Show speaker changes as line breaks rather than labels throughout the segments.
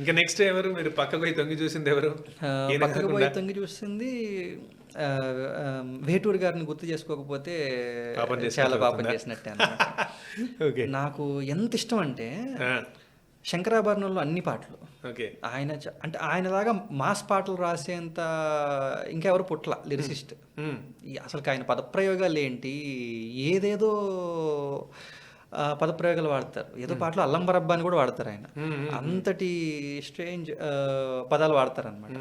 ఇంకా నెక్స్ట్ ఎవరు మీరు పక్కకు పోయి తొంగి చూసింది ఎవరు?
పక్కకు పోయి తొంగి చూసింది వేటూరు గారిని గుర్తు చేసుకోకపోతే చాలా పాపం చేసినట్టే అన్నమాట. నాకు ఎంత ఇష్టం అంటే శంకరాభరణంలో అన్ని పాటలు ఆయన అంటే ఆయనలాగా మాస్ పాటలు రాసేంత ఇంకెవరు పుట్ల లిరిసిస్ట్. అసలు ఆయన పదప్రయోగాలు ఏంటి, ఏదేదో పదప్రయోగాలు వాడతారు. ఏదో పాటలు అల్లంబరబ్బా అని కూడా వాడతారు ఆయన. అంతటి స్ట్రేంజ్ పదాలు వాడతారు అనమాట.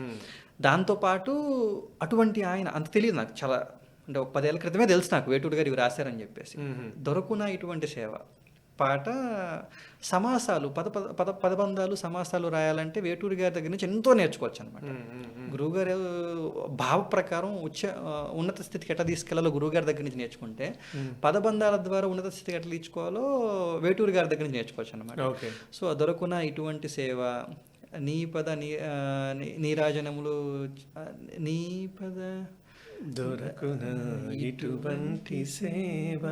దాంతోపాటు అటువంటి ఆయన అంత తెలియదు నాకు, చాలా అంటే ఒక 10 ఏళ్ల క్రితమే తెలుసు నాకు వేటూరు గారు ఇవి రాశారని చెప్పేసి. దొరకున ఇటువంటి సేవ పాట సమాసాలు పదబంధాలు సమాసాలు రాయాలంటే వేటూరి గారి దగ్గర నుంచి ఎంతో నేర్చుకోవచ్చు అనమాట. గురువుగారు భావ ప్రకారం ఉన్నత స్థితికి ఎట్లా తీసుకెళ్లాలో గురువుగారి దగ్గర నుంచి నేర్చుకుంటే, పదబంధాల ద్వారా ఉన్నత స్థితికి ఎట్లా తీర్చుకోవాలో వేటూరి గారి దగ్గర నుంచి నేర్చుకోవచ్చు అనమాట. సో దొరకున ఇటువంటి సేవ, నీ పద నీరాజనములు, నీ పద
దొరకున ఇటువంటి సేవ,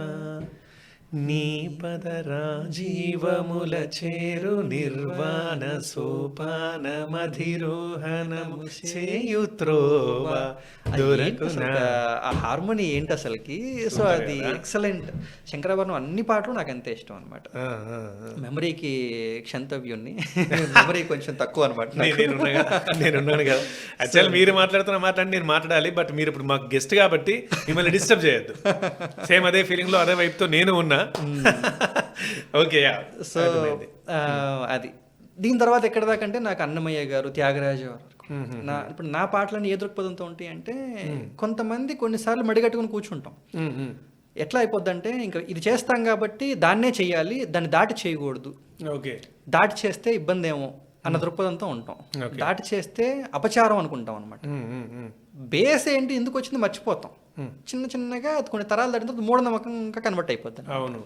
నీ పద రాజీవముల చేరు నిర్వాణ సోపాన మధిరోహణము చేయుత్రోవ దొరకున.
ఆ హార్మోని ఏంటి అసలుకి. సో అది ఎక్సలెంట్. శంకరాభరణం అన్ని పాటలు నాకు అంతే ఇష్టం అనమాట. మెమరీకి క్షంతవ్యుణ్ణి, మెమరీ కొంచెం తక్కువ అనమాట.
నేనున్నాను కదా, యాక్చువల్ మీరు మాట్లాడుతున్న మాట్లాడి నేను మాట్లాడాలి, బట్ మీరు ఇప్పుడు మాకు గెస్ట్ కాబట్టి మిమ్మల్ని డిస్టర్బ్ చేయొద్దు. సేమ్ అదే ఫీలింగ్ లో అదే వైపుతో నేను ఉన్నా. ఓకే,
సో అది దీని తర్వాత ఎక్కడ దాకా అంటే నాకు అన్నమయ్య గారు, త్యాగరాజు గారు. ఇప్పుడు నా పాటలన్నీ ఏ దృక్పథంతో ఉంటాయి అంటే, కొంతమంది కొన్నిసార్లు మడిగట్టుకుని కూర్చుంటాం. ఎట్లా అయిపోద్దంటే, ఇంకా ఇది చేస్తాం కాబట్టి దాన్నే చెయ్యాలి, దాన్ని దాటి చేయకూడదు, దాటి చేస్తే ఇబ్బంది ఏమో అన్న దృక్పథంతో ఉంటాం. దాటి చేస్తే అపచారం అనుకుంటాం అనమాట. బేస్ ఏంటి, ఎందుకు వచ్చింది మర్చిపోతాం. చిన్న చిన్నగా కొన్ని తరాలు దాటిన తర్వాత మూఢనమ్మకంగా కన్వర్ట్ అయిపోతుంది.
అవును,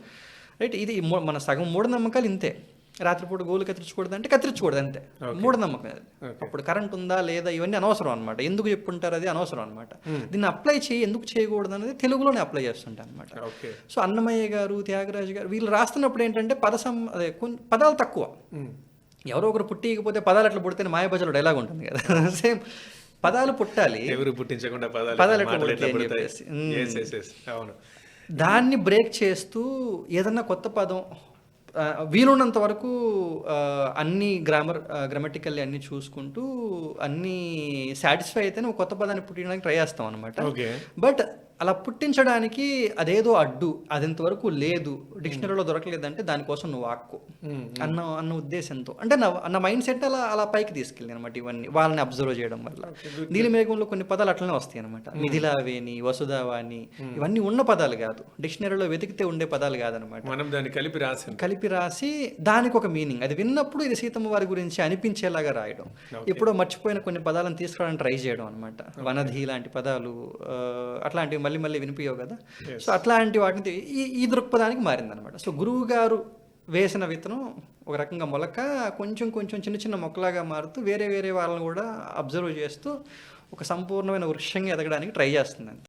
రైట్. ఇది మన సగం మూఢనమ్మకాలు ఇంతే. రాత్రిపూట గోలు కత్తిరించకూడదు అంటే కత్తిరించకూడదు, అంతే మూఢనమ్మకం. అప్పుడు కరెంట్ ఉందా లేదా ఇవన్నీ అనవసరం అనమాట. ఎందుకు చెప్పుంటారు అది అనవసరం అనమాట. దీన్ని అప్లై ఎందుకు చేయకూడదు అనేది తెలుగులోనే అప్లై చేస్తుంటాను అనమాట. సో అన్నమయ్య గారు, త్యాగరాజు గారు వీళ్ళు రాస్తున్నప్పుడు ఏంటంటే పదాలు తక్కువ. ఎవరో ఒకరు పుట్టికపోతే పదాలు ఎట్లా పుడితే మాయబజార్లో డైలాగ్ ఉంటుంది కదా, సేమ్ పదాలు పుట్టాలి,
ఎవరు పుట్టించకుండా
పదాలు ఎట్లా పుడతాయి అని చెప్పేసి దాన్ని బ్రేక్ చేస్తూ ఏదన్నా కొత్త పదం వీలున్నంత వరకు అన్ని గ్రామటికల్లీ అన్ని చూసుకుంటూ అన్ని సాటిస్ఫై అయితేనే ఒక కొత్త పదాన్ని పుట్టించడానికి ట్రై చేస్తాం అనమాట. బట్ అలా పుట్టించడానికి అదేదో అడ్డు, అదెంతవరకు లేదు, డిక్షనరీలో దొరకలేదంటే దానికోసం నువ్వు ఆక్కు అన్న ఉద్దేశంతో, అంటే నా మైండ్ సెట్ అలా పైకి తీసుకెళ్ళి అనమాట. ఇవన్నీ వాళ్ళని అబ్జర్వ్ చేయడం వల్ల నీలిమేఘంలో కొన్ని పదాలు అట్లనే వస్తాయి అనమాట. మిథిలావేణి, వసుధావాణి, ఇవన్నీ ఉన్న పదాలు కాదు, డిక్షనరీలో వెతికితే ఉండే పదాలు కాదనమాట.
మనం దాన్ని
కలిపి రాసి దానికి ఒక మీనింగ్, అది విన్నప్పుడు ఇది సీతమ్మ వారి గురించి అనిపించేలాగా రాయడం. ఎప్పుడో మర్చిపోయిన కొన్ని పదాలను తీసుకురావడానికి ట్రై చేయడం అనమాట. వనధి లాంటి పదాలు అట్లాంటివి మళ్ళీ వినిపించవు కదా. సో అట్లాంటి వాటిని ఈ దృక్పథానికి మారిందనమాట. సో గురువు గారు వేసిన విత్తనం ఒక రకంగా మొలక కొంచెం చిన్న మొక్కలాగా మారుతూ వేరే వాళ్ళని కూడా అబ్జర్వ్ చేస్తూ ఒక సంపూర్ణమైన వృక్షంగా ఎదగడానికి ట్రై చేస్తుందండి.